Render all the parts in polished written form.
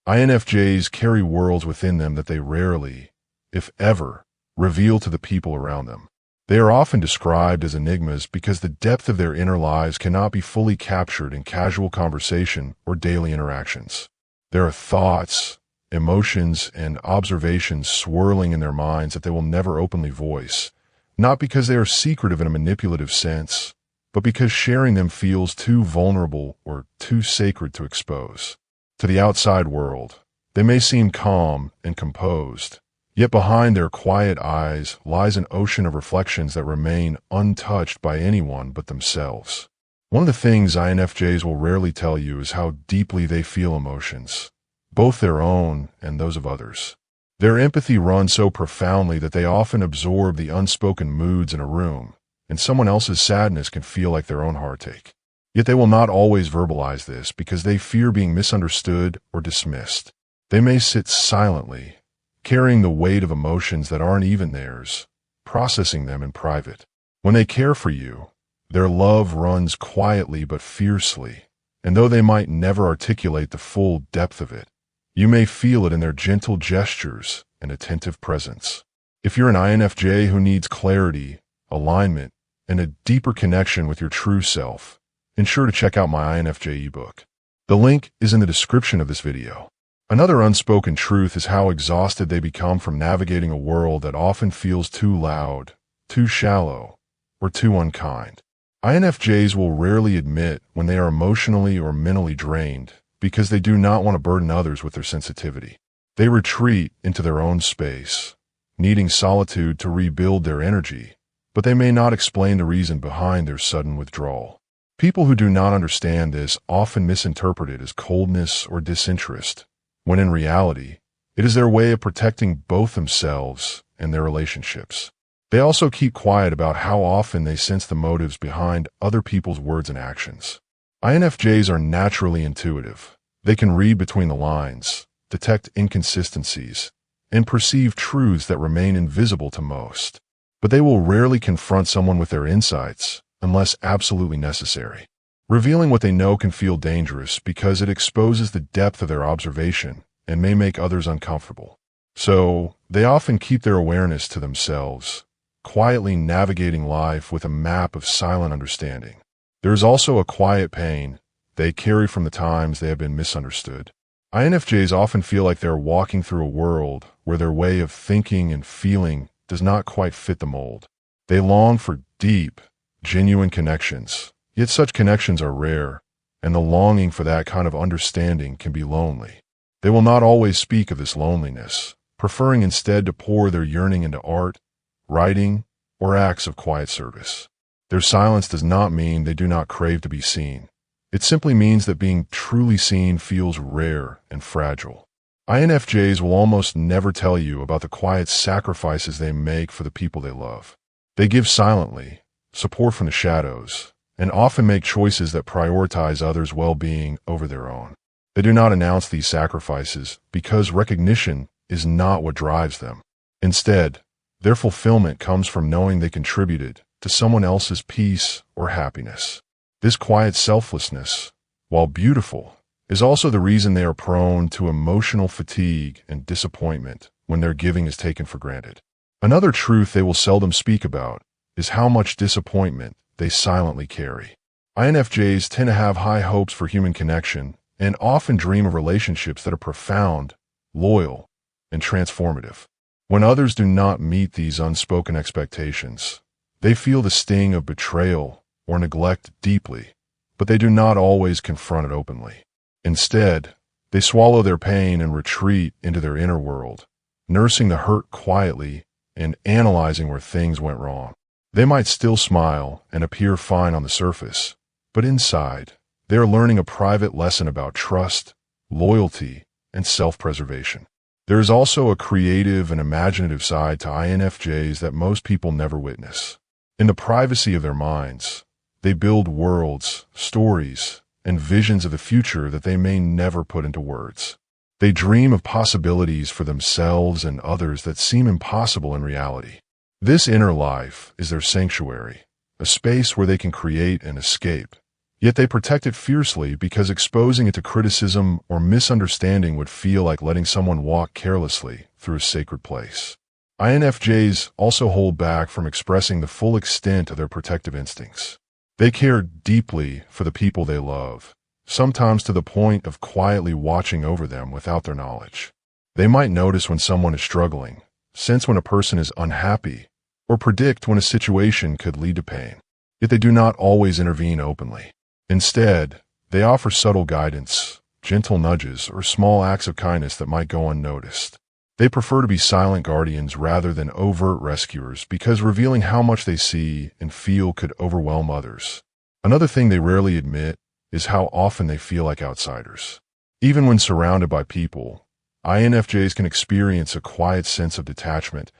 INFJs carry worlds within them that they rarely, if ever, reveal to the people around them. They are often described as enigmas because the depth of their inner lives cannot be fully captured in casual conversation or daily interactions. There are thoughts, emotions, and observations swirling in their minds that they will never openly voice, not because they are secretive in a manipulative sense, but because sharing them feels too vulnerable or too sacred to expose. To the outside world, they may seem calm and composed, yet behind their quiet eyes lies an ocean of reflections that remain untouched by anyone but themselves. One of the things INFJs will rarely tell you is how deeply they feel emotions, both their own and those of others. Their empathy runs so profoundly that they often absorb the unspoken moods in a room, and someone else's sadness can feel like their own heartache. Yet they will not always verbalize this because they fear being misunderstood or dismissed. They may sit silently, carrying the weight of emotions that aren't even theirs, processing them in private. When they care for you, their love runs quietly but fiercely, and though they might never articulate the full depth of it, you may feel it in their gentle gestures and attentive presence. If you're an INFJ who needs clarity, alignment, and a deeper connection with your true self, ensure to check out my INFJ ebook. The link is in the description of this video. Another unspoken truth is how exhausted they become from navigating a world that often feels too loud, too shallow, or too unkind. INFJs will rarely admit when they are emotionally or mentally drained because they do not want to burden others with their sensitivity. They retreat into their own space, needing solitude to rebuild their energy, but they may not explain the reason behind their sudden withdrawal. People who do not understand this often misinterpret it as coldness or disinterest, when in reality, it is their way of protecting both themselves and their relationships. They also keep quiet about how often they sense the motives behind other people's words and actions. INFJs are naturally intuitive. They can read between the lines, detect inconsistencies, and perceive truths that remain invisible to most. But they will rarely confront someone with their insights unless absolutely necessary. Revealing what they know can feel dangerous because it exposes the depth of their observation and may make others uncomfortable. So, they often keep their awareness to themselves, quietly navigating life with a map of silent understanding. There is also a quiet pain they carry from the times they have been misunderstood. INFJs often feel like they're walking through a world where their way of thinking and feeling does not quite fit the mold. They long for deep, genuine connections, yet such connections are rare, and the longing for that kind of understanding can be lonely. They will not always speak of this loneliness, preferring instead to pour their yearning into art, writing, or acts of quiet service. Their silence does not mean they do not crave to be seen. It simply means that being truly seen feels rare and fragile. INFJs will almost never tell you about the quiet sacrifices they make for the people they love. They give silently, support from the shadows, and often make choices that prioritize others' well-being over their own. They do not announce these sacrifices because recognition is not what drives them. Instead, their fulfillment comes from knowing they contributed to someone else's peace or happiness. This quiet selflessness, while beautiful, is also the reason they are prone to emotional fatigue and disappointment when their giving is taken for granted. Another truth they will seldom speak about is how much disappointment they silently carry. INFJs tend to have high hopes for human connection and often dream of relationships that are profound, loyal, and transformative. When others do not meet these unspoken expectations, they feel the sting of betrayal or neglect deeply, but they do not always confront it openly. Instead, they swallow their pain and retreat into their inner world, nursing the hurt quietly and analyzing where things went wrong. They might still smile and appear fine on the surface, but inside, they are learning a private lesson about trust, loyalty, and self-preservation. There is also a creative and imaginative side to INFJs that most people never witness. In the privacy of their minds, they build worlds, stories, and visions of the future that they may never put into words. They dream of possibilities for themselves and others that seem impossible in reality. This inner life is their sanctuary, a space where they can create and escape, Yet they protect it fiercely because exposing it to criticism or misunderstanding would feel like letting someone walk carelessly through a sacred place. INFJs also hold back from expressing the full extent of their protective instincts. They care deeply for the people they love, sometimes to the point of quietly watching over them without their knowledge. They might notice when someone is struggling, sense when a person is unhappy, or predict when a situation could lead to pain. Yet they do not always intervene openly. Instead, they offer subtle guidance, gentle nudges, or small acts of kindness that might go unnoticed. They prefer to be silent guardians rather than overt rescuers because revealing how much they see and feel could overwhelm others. Another thing they rarely admit is how often they feel like outsiders. Even when surrounded by people, INFJs can experience a quiet sense of detachment,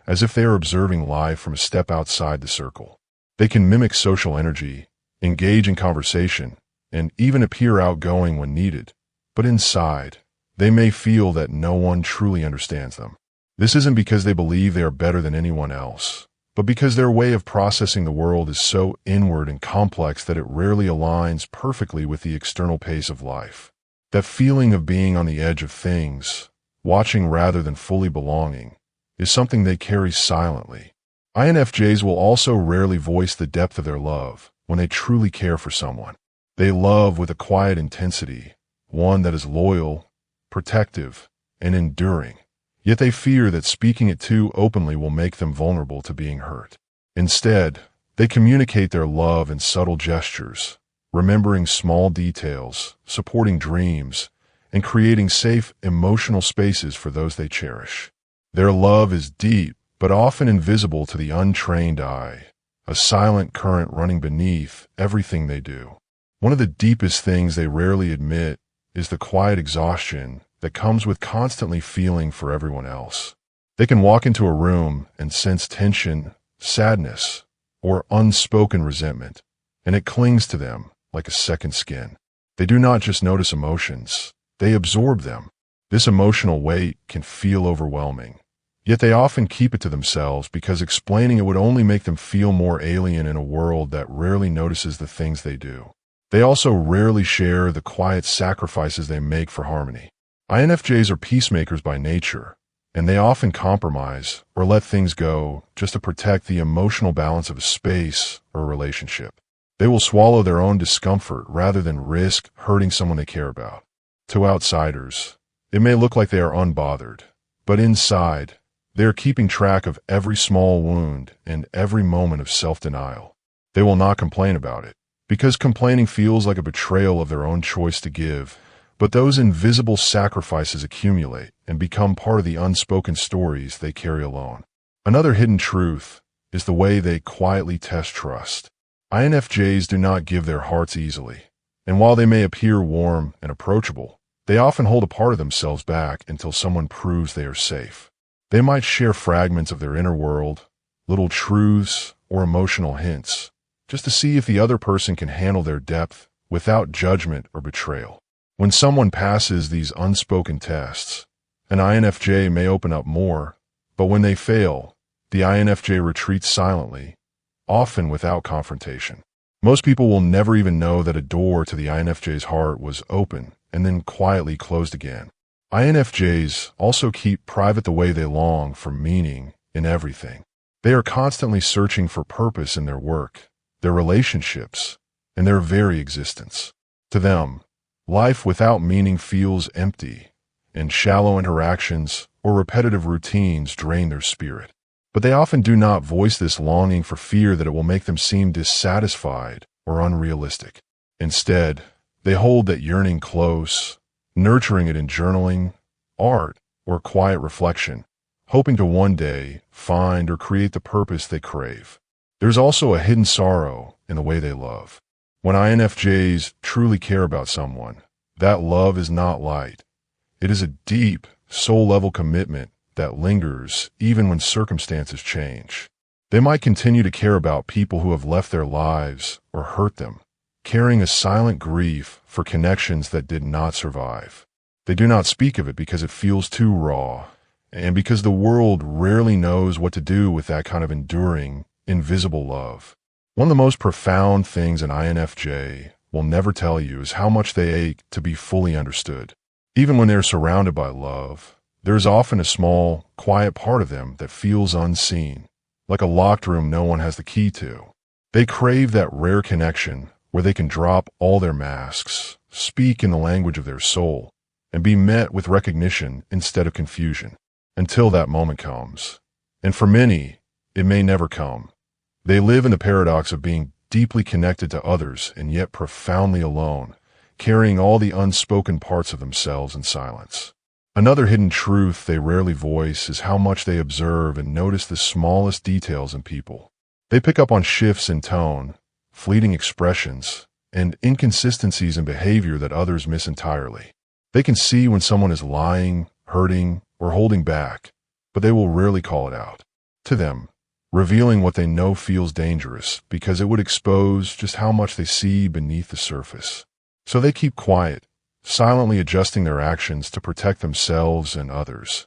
as if they are observing life from a step outside the circle. They can mimic social energy, engage in conversation, and even appear outgoing when needed, but inside, they may feel that no one truly understands them. This isn't because they believe they are better than anyone else, but because their way of processing the world is so inward and complex that it rarely aligns perfectly with the external pace of life. That feeling of being on the edge of things, watching rather than fully belonging, is something they carry silently. INFJs will also rarely voice the depth of their love when they truly care for someone. They love with a quiet intensity, one that is loyal, protective, and enduring. Yet they fear that speaking it too openly will make them vulnerable to being hurt. Instead, they communicate their love in subtle gestures, remembering small details, supporting dreams, and creating safe, emotional spaces for those they cherish. Their love is deep, but often invisible to the untrained eye, a silent current running beneath everything they do. One of the deepest things they rarely admit is the quiet exhaustion that comes with constantly feeling for everyone else. They can walk into a room and sense tension, sadness, or unspoken resentment, and it clings to them like a second skin. They do not just notice emotions, they absorb them. This emotional weight can feel overwhelming. Yet they often keep it to themselves because explaining it would only make them feel more alien in a world that rarely notices the things they do. They also rarely share the quiet sacrifices they make for harmony. INFJs are peacemakers by nature, and they often compromise or let things go just to protect the emotional balance of a space or a relationship. They will swallow their own discomfort rather than risk hurting someone they care about. To outsiders, it may look like they are unbothered, but inside, they are keeping track of every small wound and every moment of self-denial. They will not complain about it, because complaining feels like a betrayal of their own choice to give, but those invisible sacrifices accumulate and become part of the unspoken stories they carry alone. Another hidden truth is the way they quietly test trust. INFJs do not give their hearts easily, and while they may appear warm and approachable, they often hold a part of themselves back until someone proves they are safe. They might share fragments of their inner world, little truths, or emotional hints, just to see if the other person can handle their depth without judgment or betrayal. When someone passes these unspoken tests, an INFJ may open up more, but when they fail, the INFJ retreats silently, often without confrontation. Most people will never even know that a door to the INFJ's heart was open and then quietly closed again. INFJs also keep private the way they long for meaning in everything. They are constantly searching for purpose in their work, their relationships, and their very existence. To them, life without meaning feels empty, and shallow interactions or repetitive routines drain their spirit. But they often do not voice this longing for fear that it will make them seem dissatisfied or unrealistic. Instead, they hold that yearning close, nurturing it in journaling, art, or quiet reflection, hoping to one day find or create the purpose they crave. There's also a hidden sorrow in the way they love. When INFJs truly care about someone, that love is not light. It is a deep, soul-level commitment that lingers even when circumstances change. They might continue to care about people who have left their lives or hurt them, carrying a silent grief for connections that did not survive. They do not speak of it because it feels too raw, and because the world rarely knows what to do with that kind of enduring, invisible love. One of the most profound things an INFJ will never tell you is how much they ache to be fully understood. Even when they're surrounded by love, there is often a small, quiet part of them that feels unseen, like a locked room no one has the key to. They crave that rare connection where they can drop all their masks, speak in the language of their soul, and be met with recognition instead of confusion, until that moment comes. And for many, it may never come. They live in the paradox of being deeply connected to others and yet profoundly alone, carrying all the unspoken parts of themselves in silence. Another hidden truth they rarely voice is how much they observe and notice the smallest details in people. They pick up on shifts in tone, fleeting expressions, and inconsistencies in behavior that others miss entirely. They can see when someone is lying, hurting, or holding back, but they will rarely call it out. To them, revealing what they know feels dangerous because it would expose just how much they see beneath the surface. So they keep quiet, silently adjusting their actions to protect themselves and others,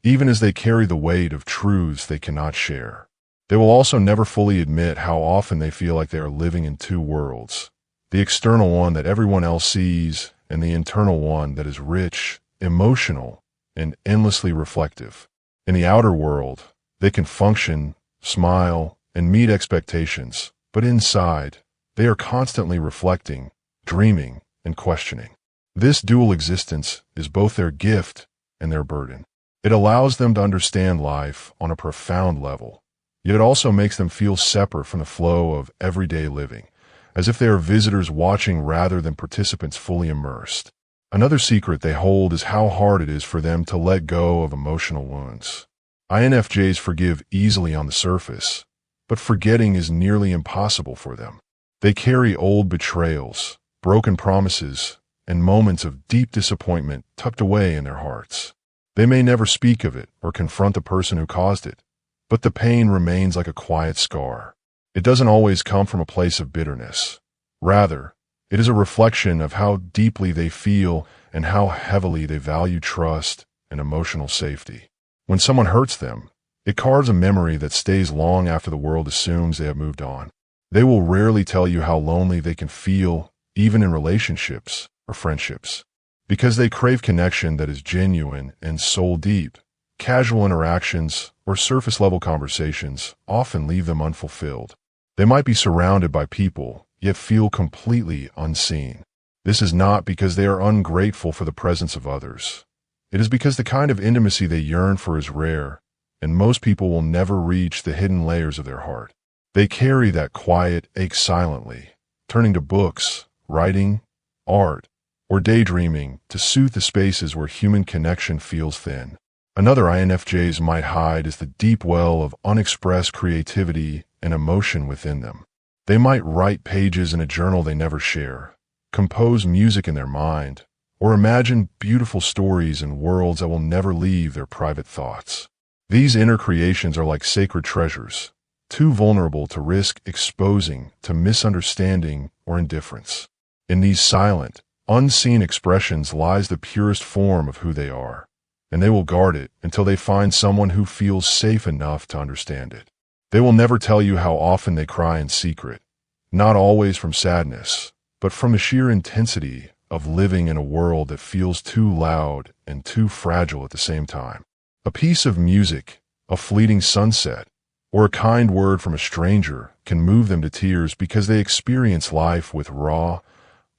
even as they carry the weight of truths they cannot share. They will also never fully admit how often they feel like they are living in two worlds, the external one that everyone else sees and the internal one that is rich, emotional, and endlessly reflective. In the outer world, they can function, smile, and meet expectations, but inside, they are constantly reflecting, dreaming, and questioning. This dual existence is both their gift and their burden. It allows them to understand life on a profound level, yet it also makes them feel separate from the flow of everyday living, as if they are visitors watching rather than participants fully immersed. Another secret they hold is how hard it is for them to let go of emotional wounds. INFJs forgive easily on the surface, but forgetting is nearly impossible for them. They carry old betrayals, broken promises, and moments of deep disappointment tucked away in their hearts. They may never speak of it or confront the person who caused it, but the pain remains like a quiet scar. It doesn't always come from a place of bitterness. Rather, it is a reflection of how deeply they feel and how heavily they value trust and emotional safety. When someone hurts them, it carves a memory that stays long after the world assumes they have moved on. They will rarely tell you how lonely they can feel, even in relationships or friendships. Because they crave connection that is genuine and soul-deep, casual interactions or surface-level conversations often leave them unfulfilled. They might be surrounded by people, yet feel completely unseen. This is not because they are ungrateful for the presence of others. It is because the kind of intimacy they yearn for is rare, and most people will never reach the hidden layers of their heart. They carry that quiet ache silently, turning to books, writing, art, or daydreaming to soothe the spaces where human connection feels thin. Another INFJs might hide is the deep well of unexpressed creativity and emotion within them. They might write pages in a journal they never share, compose music in their mind, or imagine beautiful stories in worlds that will never leave their private thoughts. These inner creations are like sacred treasures, too vulnerable to risk exposing to misunderstanding or indifference. In these silent, unseen expressions lies the purest form of who they are, and they will guard it until they find someone who feels safe enough to understand it. They will never tell you how often they cry in secret, not always from sadness, but from the sheer intensity of living in a world that feels too loud and too fragile at the same time. A piece of music, a fleeting sunset, or a kind word from a stranger can move them to tears because they experience life with raw,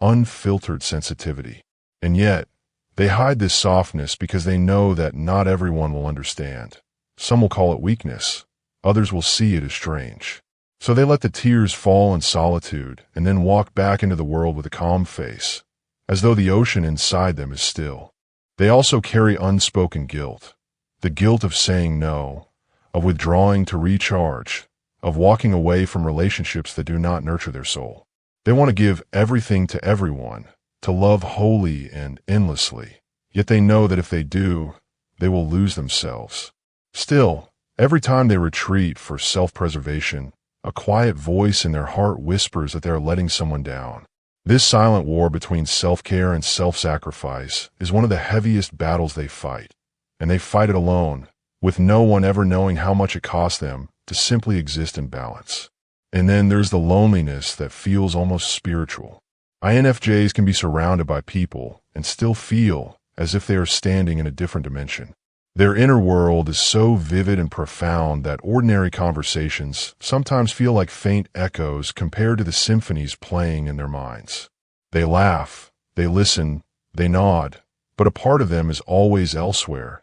unfiltered sensitivity. And yet, they hide this softness because they know that not everyone will understand. Some will call it weakness, others will see it as strange. So they let the tears fall in solitude and then walk back into the world with a calm face, as though the ocean inside them is still. They also carry unspoken guilt, the guilt of saying no, of withdrawing to recharge, of walking away from relationships that do not nurture their soul. They want to give everything to everyone, to love wholly and endlessly, yet they know that if they do, they will lose themselves. Still, every time they retreat for self-preservation, a quiet voice in their heart whispers that they are letting someone down. This silent war between self-care and self-sacrifice is one of the heaviest battles they fight, and they fight it alone, with no one ever knowing how much it costs them to simply exist in balance. And then there's the loneliness that feels almost spiritual. INFJs can be surrounded by people and still feel as if they are standing in a different dimension. Their inner world is so vivid and profound that ordinary conversations sometimes feel like faint echoes compared to the symphonies playing in their minds. They laugh, they listen, they nod, but a part of them is always elsewhere,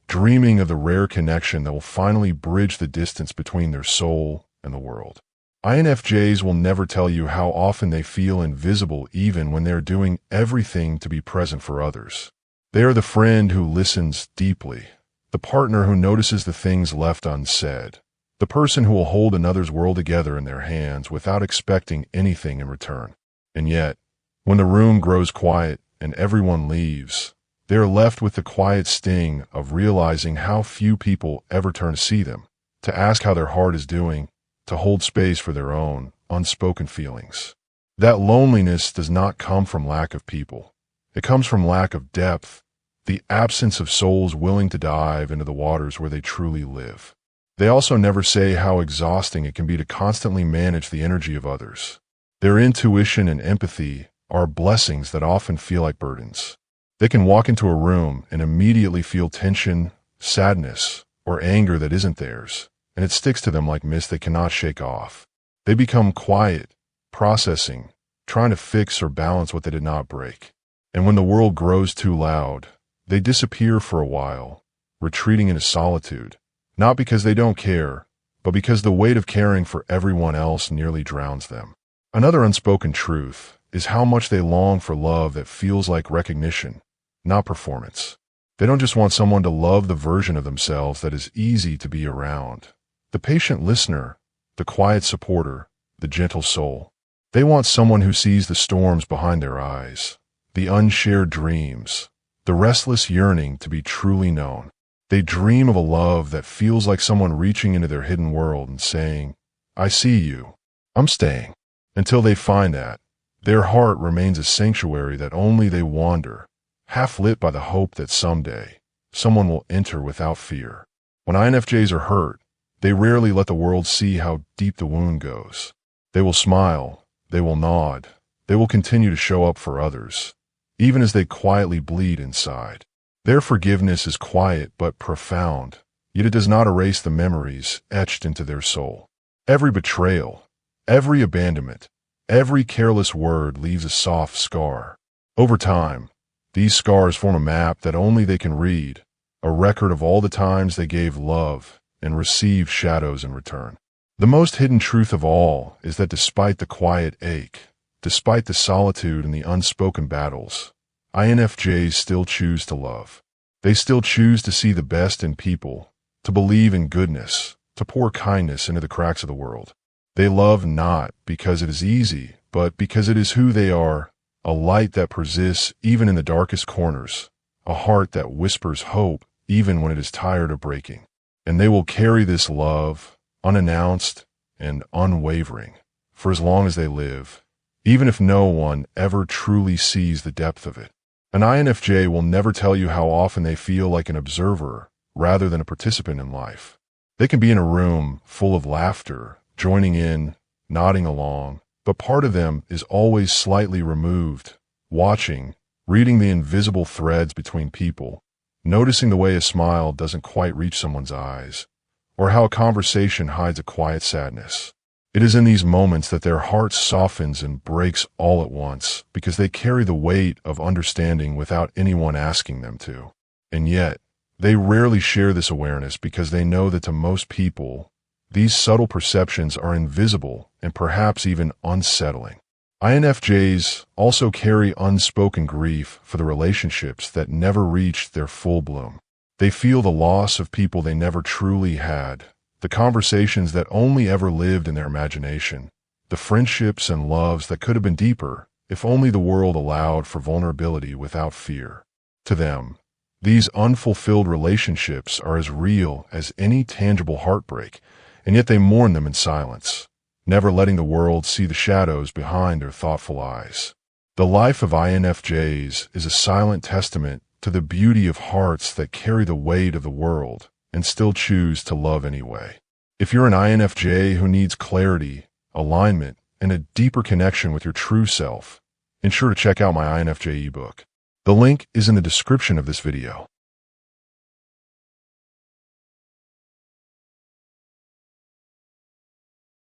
dreaming of the rare connection that will finally bridge the distance between their soul and the world. INFJs will never tell you how often they feel invisible even when they are doing everything to be present for others. They are the friend who listens deeply, the partner who notices the things left unsaid, the person who will hold another's world together in their hands without expecting anything in return. And yet, when the room grows quiet and everyone leaves, they are left with the quiet sting of realizing how few people ever turn to see them, to ask how their heart is doing, to hold space for their own unspoken feelings. That loneliness does not come from lack of people. It comes from lack of depth, the absence of souls willing to dive into the waters where they truly live. They also never say how exhausting it can be to constantly manage the energy of others. Their intuition and empathy are blessings that often feel like burdens. They can walk into a room and immediately feel tension, sadness, or anger that isn't theirs, and it sticks to them like mist they cannot shake off. They become quiet, processing, trying to fix or balance what they did not break. And when the world grows too loud, they disappear for a while, retreating into solitude, not because they don't care, but because the weight of caring for everyone else nearly drowns them. Another unspoken truth is how much they long for love that feels like recognition, not performance. They don't just want someone to love the version of themselves that is easy to be around, the patient listener, the quiet supporter, the gentle soul. They want someone who sees the storms behind their eyes, the unshared dreams, the restless yearning to be truly known. They dream of a love that feels like someone reaching into their hidden world and saying, "I see you. I'm staying." Until they find that, their heart remains a sanctuary that only they wander, half lit by the hope that someday someone will enter without fear. When INFJs are hurt, they rarely let the world see how deep the wound goes. They will smile, they will nod, they will continue to show up for others, even as they quietly bleed inside. Their forgiveness is quiet but profound, yet it does not erase the memories etched into their soul. Every betrayal, every abandonment, every careless word leaves a soft scar. Over time, these scars form a map that only they can read, a record of all the times they gave love and received shadows in return. The most hidden truth of all is that despite the quiet ache, despite the solitude and the unspoken battles, INFJs still choose to love. They still choose to see the best in people, to believe in goodness, to pour kindness into the cracks of the world. They love not because it is easy, but because it is who they are, a light that persists even in the darkest corners, a heart that whispers hope even when it is tired of breaking. And they will carry this love, unannounced and unwavering, for as long as they live, even if no one ever truly sees the depth of it. An INFJ will never tell you how often they feel like an observer rather than a participant in life. They can be in a room full of laughter, joining in, nodding along, but part of them is always slightly removed, watching, reading the invisible threads between people, noticing the way a smile doesn't quite reach someone's eyes, or how a conversation hides a quiet sadness. It is in these moments that their heart softens and breaks all at once because they carry the weight of understanding without anyone asking them to. And yet, they rarely share this awareness because they know that to most people, these subtle perceptions are invisible and perhaps even unsettling. INFJs also carry unspoken grief for the relationships that never reached their full bloom. They feel the loss of people they never truly had, the conversations that only ever lived in their imagination, the friendships and loves that could have been deeper if only the world allowed for vulnerability without fear. To them, these unfulfilled relationships are as real as any tangible heartbreak, and yet they mourn them in silence, never letting the world see the shadows behind their thoughtful eyes. The life of INFJs is a silent testament to the beauty of hearts that carry the weight of the world and still choose to love anyway. If you're an INFJ who needs clarity, alignment, and a deeper connection with your true self, ensure to check out my INFJ ebook. The link is in the description of this video.